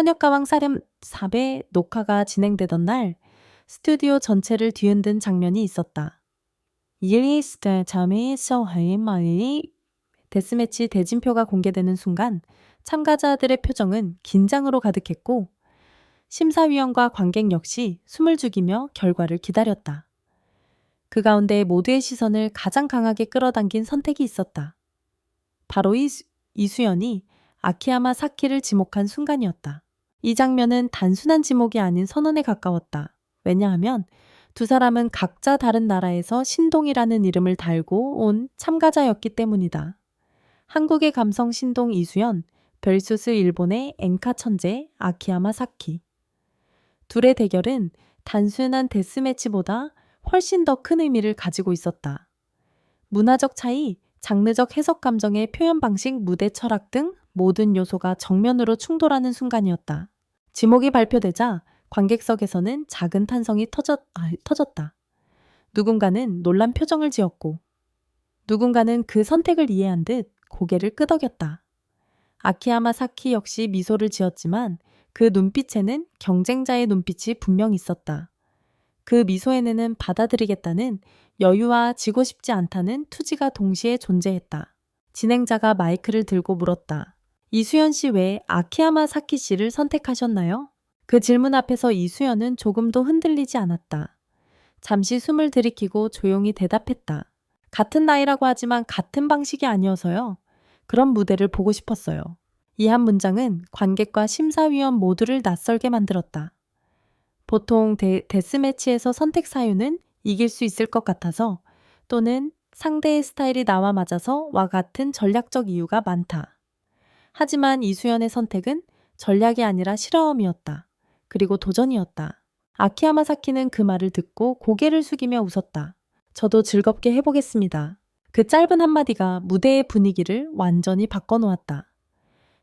현역가왕 사렘 4배 녹화가 진행되던 날 스튜디오 전체를 뒤흔든 장면이 있었다. 이리스트 잠이 서하이마이 데스매치 대진표가 공개되는 순간 참가자들의 표정은 긴장으로 가득했고 심사위원과 관객 역시 숨을 죽이며 결과를 기다렸다. 그 가운데 모두의 시선을 가장 강하게 끌어당긴 선택이 있었다. 바로 이수연이 아키야마 사키를 지목한 순간이었다. 이 장면은 단순한 지목이 아닌 선언에 가까웠다. 왜냐하면 두 사람은 각자 다른 나라에서 신동이라는 이름을 달고 온 참가자였기 때문이다. 한국의 감성 신동 이수연 vs 일본의 엔카 천재 아키야마 사키. 둘의 대결은 단순한 데스매치보다 훨씬 더 큰 의미를 가지고 있었다. 문화적 차이, 장르적 해석 감정의 표현 방식, 무대 철학 등 모든 요소가 정면으로 충돌하는 순간이었다. 지목이 발표되자 관객석에서는 작은 탄성이 터졌다. 누군가는 놀란 표정을 지었고 누군가는 그 선택을 이해한 듯 고개를 끄덕였다. 아키야마 사키 역시 미소를 지었지만 그 눈빛에는 경쟁자의 눈빛이 분명 있었다. 그 미소에는 받아들이겠다는 여유와 지고 싶지 않다는 투지가 동시에 존재했다. 진행자가 마이크를 들고 물었다. 이수연 씨 왜 아키야마 사키 씨를 선택하셨나요? 그 질문 앞에서 이수연은 조금도 흔들리지 않았다. 잠시 숨을 들이키고 조용히 대답했다. 같은 나이라고 하지만 같은 방식이 아니어서요. 그런 무대를 보고 싶었어요. 이 한 문장은 관객과 심사위원 모두를 낯설게 만들었다. 보통 데스매치에서 선택 사유는 이길 수 있을 것 같아서 또는 상대의 스타일이 나와 맞아서와 같은 전략적 이유가 많다. 하지만 이수연의 선택은 전략이 아니라 실험이었다. 그리고 도전이었다. 아키야마 사키는 그 말을 듣고 고개를 숙이며 웃었다. 저도 즐겁게 해보겠습니다. 그 짧은 한마디가 무대의 분위기를 완전히 바꿔놓았다.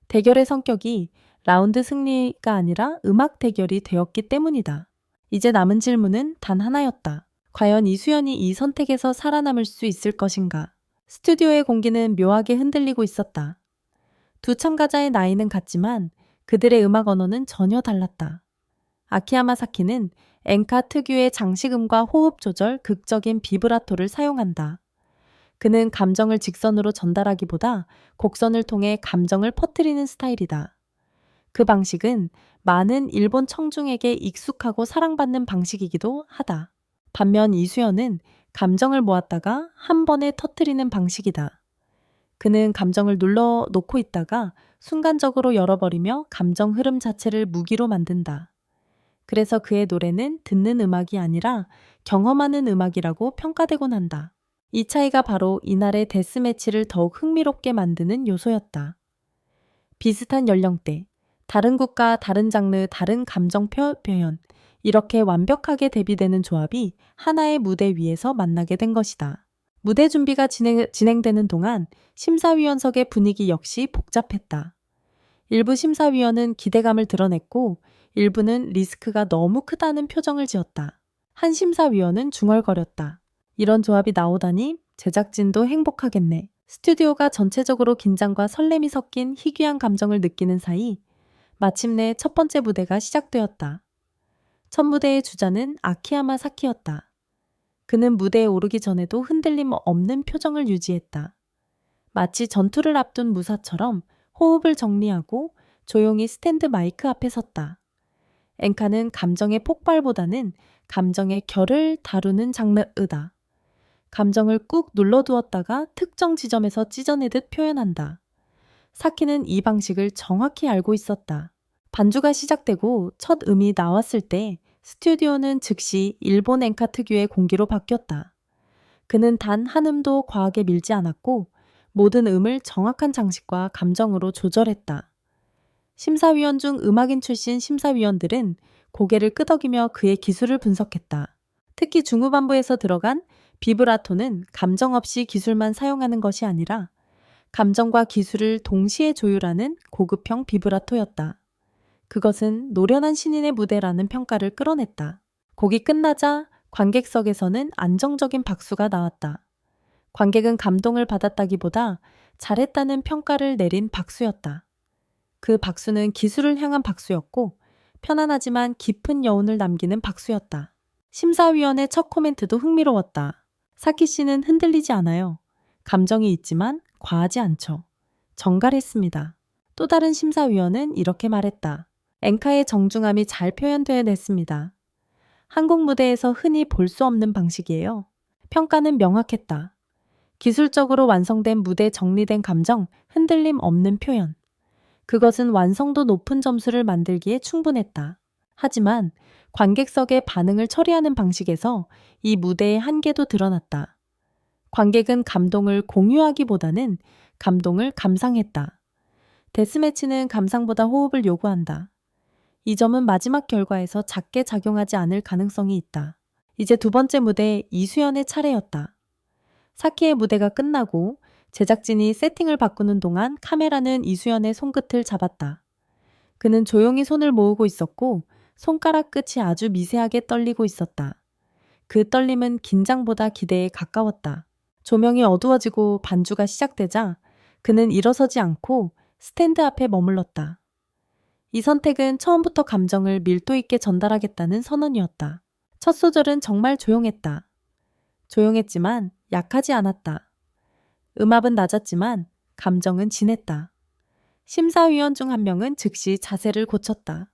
대결의 성격이 라운드 승리가 아니라 음악 대결이 되었기 때문이다. 이제 남은 질문은 단 하나였다. 과연 이수연이 이 선택에서 살아남을 수 있을 것인가? 스튜디오의 공기는 묘하게 흔들리고 있었다. 두 참가자의 나이는 같지만 그들의 음악 언어는 전혀 달랐다. 아키야마 사키는 엔카 특유의 장식음과 호흡 조절, 극적인 비브라토를 사용한다. 그는 감정을 직선으로 전달하기보다 곡선을 통해 감정을 퍼뜨리는 스타일이다. 그 방식은 많은 일본 청중에게 익숙하고 사랑받는 방식이기도 하다. 반면 이수연은 감정을 모았다가 한 번에 터뜨리는 방식이다. 그는 감정을 눌러놓고 있다가 순간적으로 열어버리며 감정 흐름 자체를 무기로 만든다. 그래서 그의 노래는 듣는 음악이 아니라 경험하는 음악이라고 평가되곤 한다. 이 차이가 바로 이날의 데스매치를 더욱 흥미롭게 만드는 요소였다. 비슷한 연령대, 다른 국가, 다른 장르, 다른 감정 표현, 이렇게 완벽하게 대비되는 조합이 하나의 무대 위에서 만나게 된 것이다. 무대 준비가 진행되는 동안 심사위원석의 분위기 역시 복잡했다. 일부 심사위원은 기대감을 드러냈고 일부는 리스크가 너무 크다는 표정을 지었다. 한 심사위원은 중얼거렸다. 이런 조합이 나오다니 제작진도 행복하겠네. 스튜디오가 전체적으로 긴장과 설렘이 섞인 희귀한 감정을 느끼는 사이 마침내 첫 번째 무대가 시작되었다. 첫 무대의 주자는 아키야마 사키였다. 그는 무대에 오르기 전에도 흔들림 없는 표정을 유지했다. 마치 전투를 앞둔 무사처럼 호흡을 정리하고 조용히 스탠드 마이크 앞에 섰다. 엔카는 감정의 폭발보다는 감정의 결을 다루는 장르다. 감정을 꾹 눌러두었다가 특정 지점에서 찢어내듯 표현한다. 사키는 이 방식을 정확히 알고 있었다. 반주가 시작되고 첫 음이 나왔을 때 스튜디오는 즉시 일본 엔카 특유의 공기로 바뀌었다. 그는 단 한 음도 과하게 밀지 않았고 모든 음을 정확한 장식과 감정으로 조절했다. 심사위원 중 음악인 출신 심사위원들은 고개를 끄덕이며 그의 기술을 분석했다. 특히 중후반부에서 들어간 비브라토는 감정 없이 기술만 사용하는 것이 아니라 감정과 기술을 동시에 조율하는 고급형 비브라토였다. 그것은 노련한 신인의 무대라는 평가를 끌어냈다. 곡이 끝나자 관객석에서는 안정적인 박수가 나왔다. 관객은 감동을 받았다기보다 잘했다는 평가를 내린 박수였다. 그 박수는 기술을 향한 박수였고 편안하지만 깊은 여운을 남기는 박수였다. 심사위원의 첫 코멘트도 흥미로웠다. 사키 씨는 흔들리지 않아요. 감정이 있지만 과하지 않죠. 정갈했습니다. 또 다른 심사위원은 이렇게 말했다. 엔카의 정중함이 잘 표현되어냈습니다. 한국 무대에서 흔히 볼 수 없는 방식이에요. 평가는 명확했다. 기술적으로 완성된 무대 정리된 감정, 흔들림 없는 표현. 그것은 완성도 높은 점수를 만들기에 충분했다. 하지만 관객석의 반응을 처리하는 방식에서 이 무대의 한계도 드러났다. 관객은 감동을 공유하기보다는 감동을 감상했다. 데스매치는 감상보다 호흡을 요구한다. 이 점은 마지막 결과에서 작게 작용하지 않을 가능성이 있다. 이제 두 번째 무대 이수연의 차례였다. 사키의 무대가 끝나고 제작진이 세팅을 바꾸는 동안 카메라는 이수연의 손끝을 잡았다. 그는 조용히 손을 모으고 있었고 손가락 끝이 아주 미세하게 떨리고 있었다. 그 떨림은 긴장보다 기대에 가까웠다. 조명이 어두워지고 반주가 시작되자 그는 일어서지 않고 스탠드 앞에 머물렀다. 이 선택은 처음부터 감정을 밀도 있게 전달하겠다는 선언이었다. 첫 소절은 정말 조용했다. 조용했지만 약하지 않았다. 음압은 낮았지만 감정은 진했다. 심사위원 중 한 명은 즉시 자세를 고쳤다.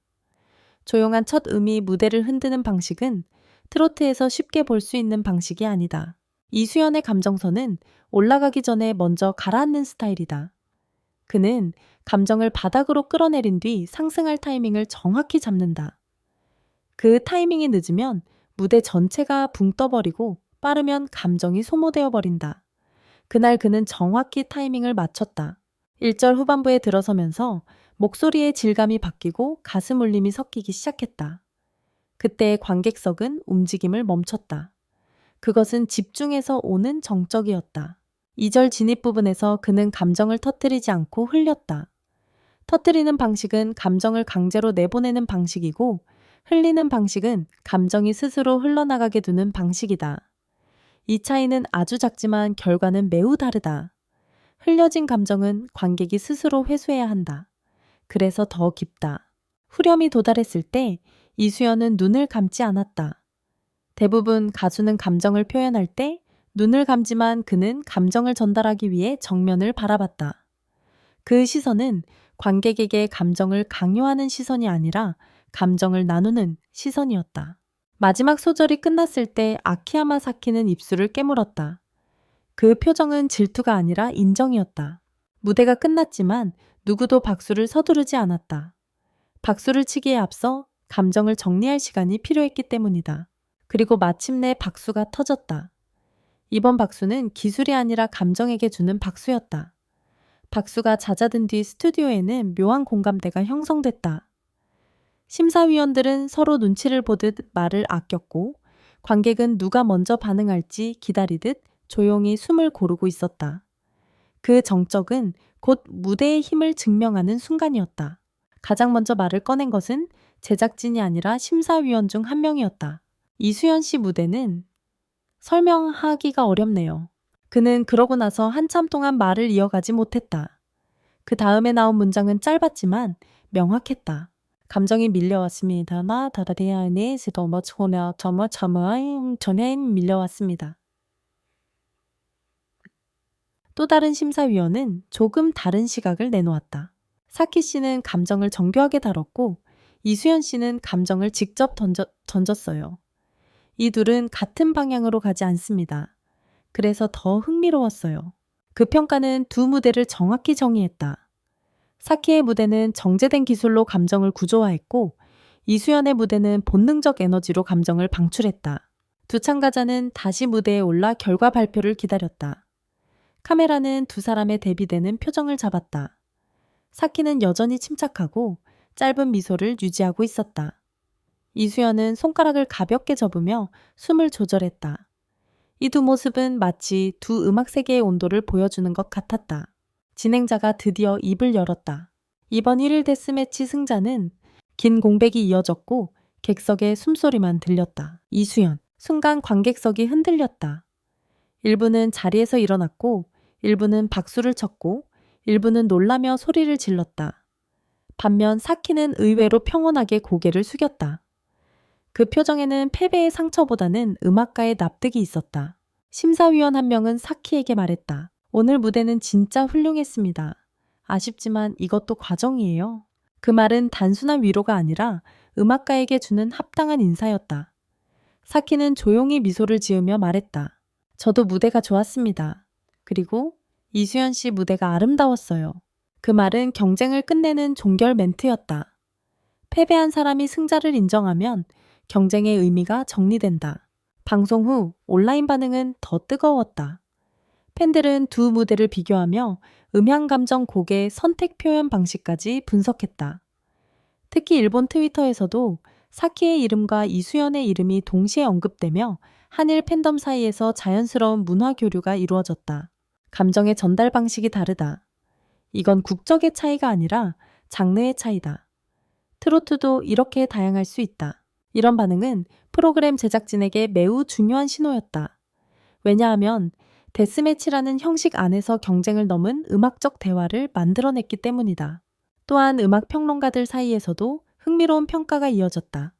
조용한 첫 음이 무대를 흔드는 방식은 트로트에서 쉽게 볼 수 있는 방식이 아니다. 이수연의 감정선은 올라가기 전에 먼저 가라앉는 스타일이다. 그는 감정을 바닥으로 끌어내린 뒤 상승할 타이밍을 정확히 잡는다. 그 타이밍이 늦으면 무대 전체가 붕 떠버리고 빠르면 감정이 소모되어 버린다. 그날 그는 정확히 타이밍을 맞췄다. 1절 후반부에 들어서면서 목소리의 질감이 바뀌고 가슴 울림이 섞이기 시작했다. 그때 관객석은 움직임을 멈췄다. 그것은 집중해서 오는 정적이었다. 2절 진입 부분에서 그는 감정을 터뜨리지 않고 흘렸다. 터뜨리는 방식은 감정을 강제로 내보내는 방식이고 흘리는 방식은 감정이 스스로 흘러나가게 두는 방식이다. 이 차이는 아주 작지만 결과는 매우 다르다. 흘려진 감정은 관객이 스스로 회수해야 한다. 그래서 더 깊다. 후렴이 도달했을 때 이수연은 눈을 감지 않았다. 대부분 가수는 감정을 표현할 때 눈을 감지만 그는 감정을 전달하기 위해 정면을 바라봤다. 그 시선은 관객에게 감정을 강요하는 시선이 아니라 감정을 나누는 시선이었다. 마지막 소절이 끝났을 때 아키야마 사키는 입술을 깨물었다. 그 표정은 질투가 아니라 인정이었다. 무대가 끝났지만 누구도 박수를 서두르지 않았다. 박수를 치기에 앞서 감정을 정리할 시간이 필요했기 때문이다. 그리고 마침내 박수가 터졌다. 이번 박수는 기술이 아니라 감정에게 주는 박수였다. 박수가 잦아든 뒤 스튜디오에는 묘한 공감대가 형성됐다. 심사위원들은 서로 눈치를 보듯 말을 아꼈고 관객은 누가 먼저 반응할지 기다리듯 조용히 숨을 고르고 있었다. 그 정적은 곧 무대의 힘을 증명하는 순간이었다. 가장 먼저 말을 꺼낸 것은 제작진이 아니라 심사위원 중 한 명이었다. 이수연 씨 무대는 설명하기가 어렵네요. 그는 그러고 나서 한참 동안 말을 이어가지 못했다. 그 다음에 나온 문장은 짧았지만 명확했다. 감정이 밀려왔습니다. 나 다다리아니 시도머 초냐 저머 저머 전해인 밀려왔습니다. 또 다른 심사위원은 조금 다른 시각을 내놓았다. 사키 씨는 감정을 정교하게 다뤘고 이수연 씨는 감정을 직접 던졌어요. 이 둘은 같은 방향으로 가지 않습니다. 그래서 더 흥미로웠어요. 그 평가는 두 무대를 정확히 정의했다. 사키의 무대는 정제된 기술로 감정을 구조화했고 이수연의 무대는 본능적 에너지로 감정을 방출했다. 두 참가자는 다시 무대에 올라 결과 발표를 기다렸다. 카메라는 두 사람의 대비되는 표정을 잡았다. 사키는 여전히 침착하고 짧은 미소를 유지하고 있었다. 이수연은 손가락을 가볍게 접으며 숨을 조절했다. 이 두 모습은 마치 두 음악 세계의 온도를 보여주는 것 같았다. 진행자가 드디어 입을 열었다. 이번 1일 데스매치 승자는 긴 공백이 이어졌고 객석의 숨소리만 들렸다. 이수연. 순간 관객석이 흔들렸다. 일부는 자리에서 일어났고 일부는 박수를 쳤고 일부는 놀라며 소리를 질렀다. 반면 사키는 의외로 평온하게 고개를 숙였다. 그 표정에는 패배의 상처보다는 음악가의 납득이 있었다. 심사위원 한 명은 사키에게 말했다. 오늘 무대는 진짜 훌륭했습니다. 아쉽지만 이것도 과정이에요. 그 말은 단순한 위로가 아니라 음악가에게 주는 합당한 인사였다. 사키는 조용히 미소를 지으며 말했다. 저도 무대가 좋았습니다. 그리고 이수연 씨 무대가 아름다웠어요. 그 말은 경쟁을 끝내는 종결 멘트였다. 패배한 사람이 승자를 인정하면 경쟁의 의미가 정리된다. 방송 후 온라인 반응은 더 뜨거웠다. 팬들은 두 무대를 비교하며 음향 감정 곡의 선택 표현 방식까지 분석했다. 특히 일본 트위터에서도 사키의 이름과 이수연의 이름이 동시에 언급되며 한일 팬덤 사이에서 자연스러운 문화 교류가 이루어졌다. 감정의 전달 방식이 다르다. 이건 국적의 차이가 아니라 장르의 차이다. 트로트도 이렇게 다양할 수 있다. 이런 반응은 프로그램 제작진에게 매우 중요한 신호였다. 왜냐하면 데스매치라는 형식 안에서 경쟁을 넘은 음악적 대화를 만들어냈기 때문이다. 또한 음악 평론가들 사이에서도 흥미로운 평가가 이어졌다.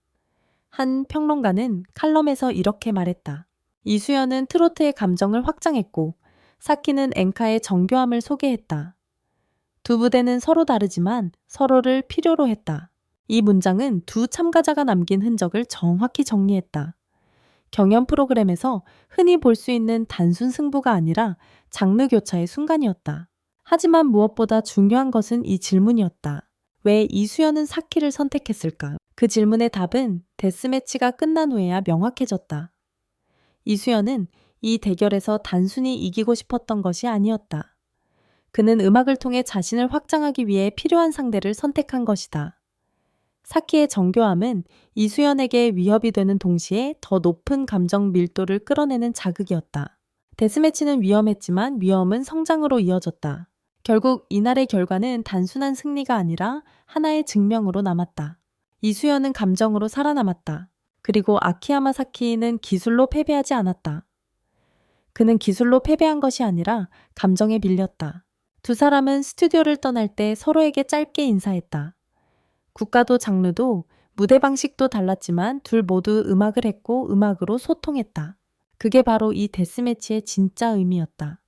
한 평론가는 칼럼에서 이렇게 말했다. 이수연은 트로트의 감정을 확장했고 사키는 엔카의 정교함을 소개했다. 두 무대는 서로 다르지만 서로를 필요로 했다. 이 문장은 두 참가자가 남긴 흔적을 정확히 정리했다. 경연 프로그램에서 흔히 볼 수 있는 단순 승부가 아니라 장르 교차의 순간이었다. 하지만 무엇보다 중요한 것은 이 질문이었다. 왜 이수연은 사키를 선택했을까? 그 질문의 답은 데스매치가 끝난 후에야 명확해졌다. 이수연은 이 대결에서 단순히 이기고 싶었던 것이 아니었다. 그는 음악을 통해 자신을 확장하기 위해 필요한 상대를 선택한 것이다. 사키의 정교함은 이수연에게 위협이 되는 동시에 더 높은 감정 밀도를 끌어내는 자극이었다. 데스매치는 위험했지만 위험은 성장으로 이어졌다. 결국 이날의 결과는 단순한 승리가 아니라 하나의 증명으로 남았다. 이수연은 감정으로 살아남았다. 그리고 아키야마 사키는 기술로 패배하지 않았다. 그는 기술로 패배한 것이 아니라 감정에 밀렸다. 두 사람은 스튜디오를 떠날 때 서로에게 짧게 인사했다. 국가도 장르도 무대 방식도 달랐지만 둘 모두 음악을 했고 음악으로 소통했다. 그게 바로 이 데스매치의 진짜 의미였다.